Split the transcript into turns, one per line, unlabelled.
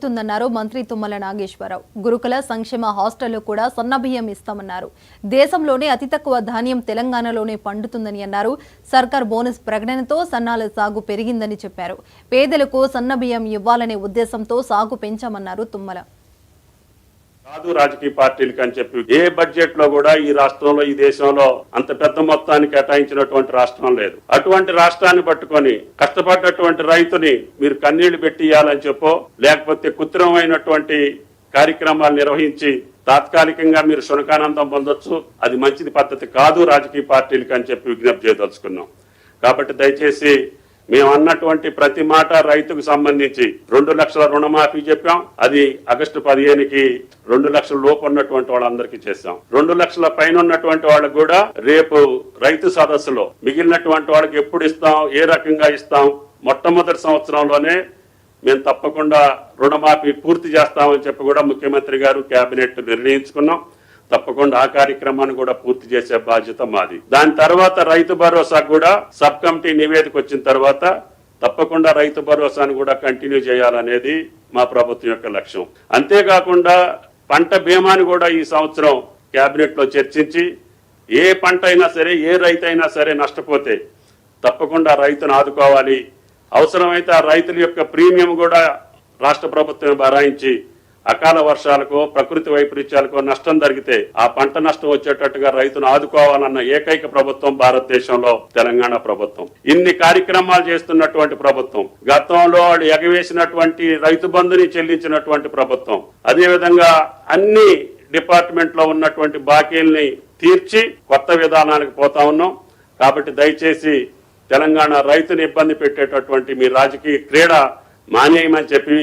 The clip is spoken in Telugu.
న్నారు మంత్రి తుమ్మల నాగేశ్వరరావు. గురుకుల సంక్షేమ హాస్టల్లో కూడా సన్నబియ్యం ఇస్తామన్నారు. దేశంలోనే అతి తక్కువ ధాన్యం తెలంగాణలోనే పండుతుందని అన్నారు. సర్కార్ బోనస్ ప్రకటనతో సన్నాల సాగు పెరిగిందని చెప్పారు. పేదలకు సన్నబియ్యం ఇవ్వాలనే ఉద్దేశంతో సాగు పెంచామన్నారు తుమ్మల.
కాదు రాజకీయ పార్టీలకు అని చెప్పి ఏ బడ్జెట్ లో కూడా ఈ రాష్ట్రంలో ఈ దేశంలో అంత పెద్ద మొత్తాన్ని కేటాయించినటువంటి రాష్ట్రం లేదు. అటువంటి రాష్ట్రాన్ని పట్టుకొని కష్టపడ్డటువంటి రైతుని మీరు కన్నీళ్లు పెట్టి ఇవ్వాలని చెప్పో లేకపోతే కృత్రిమమైనటువంటి కార్యక్రమాలు నిర్వహించి తాత్కాలికంగా మీరు శునకానందం పొందొచ్చు. అది మంచిది పద్ధతి కాదు రాజకీయ పార్టీలకు అని చెప్పి విజ్ఞప్తి చేయదలుచుకున్నాం. కాబట్టి దయచేసి మేము అన్నటువంటి ప్రతి మాట రైతుకు సంబంధించి 2 లక్షల రుణమాఫీ చెప్పాం. అది ఆగస్టు 15కి 2 లక్షల లోపు ఉన్నటువంటి వాళ్ళందరికీ చేశాం. 2 లక్షల పైన ఉన్నటువంటి వాళ్ళకు కూడా రేపు రైతు సదస్సులో మిగిలినటువంటి వాళ్ళకి ఎప్పుడు ఇస్తాం, ఏ రకంగా ఇస్తాం, మొట్టమొదటి సంవత్సరంలోనే మేము తప్పకుండా రుణమాఫీ పూర్తి చేస్తామని చెప్పి కూడా ముఖ్యమంత్రి గారు కేబినెట్ నిర్ణయించుకున్నాం. తప్పకుండా ఆ కార్యక్రమాన్ని కూడా పూర్తి చేసే బాధ్యత మాది. దాని తర్వాత రైతు భరోసా కూడా సబ్ కమిటీ నివేదిక వచ్చిన తర్వాత తప్పకుండా రైతు భరోసాను కూడా కంటిన్యూ చేయాలనేది మా ప్రభుత్వం యొక్క లక్ష్యం. అంతేకాకుండా పంట బీమాని కూడా ఈ సంవత్సరం కేబినెట్ లో చర్చించి ఏ పంట అయినా సరే, ఏ రైతు అయినా సరే నష్టపోతే తప్పకుండా రైతును ఆదుకోవాలి. అవసరమైతే ఆ రైతుల యొక్క ప్రీమియం కూడా రాష్ట్ర ప్రభుత్వం భరాయించి అకాల వర్షాలకో ప్రకృతి వైపరీత్యాలకో నష్టం జరిగితే ఆ పంట నష్టం వచ్చేటట్టుగా రైతును ఆదుకోవాలన్న ఏకైక ప్రభుత్వం భారతదేశంలో తెలంగాణ ప్రభుత్వం. ఇన్ని కార్యక్రమాలు చేస్తున్నటువంటి ప్రభుత్వం, గతంలో వాళ్ళు ఎగవేసినటువంటి రైతు బంధుని చెల్లించినటువంటి ప్రభుత్వం, అదేవిధంగా అన్ని డిపార్ట్మెంట్ లో ఉన్నటువంటి బాకీల్ని తీర్చి కొత్త విధానానికి పోతా ఉన్నాం. కాబట్టి దయచేసి తెలంగాణ రైతుని ఇబ్బంది పెట్టేటటువంటి మీ రాజకీయ క్రీడ మానేయమని చెప్పి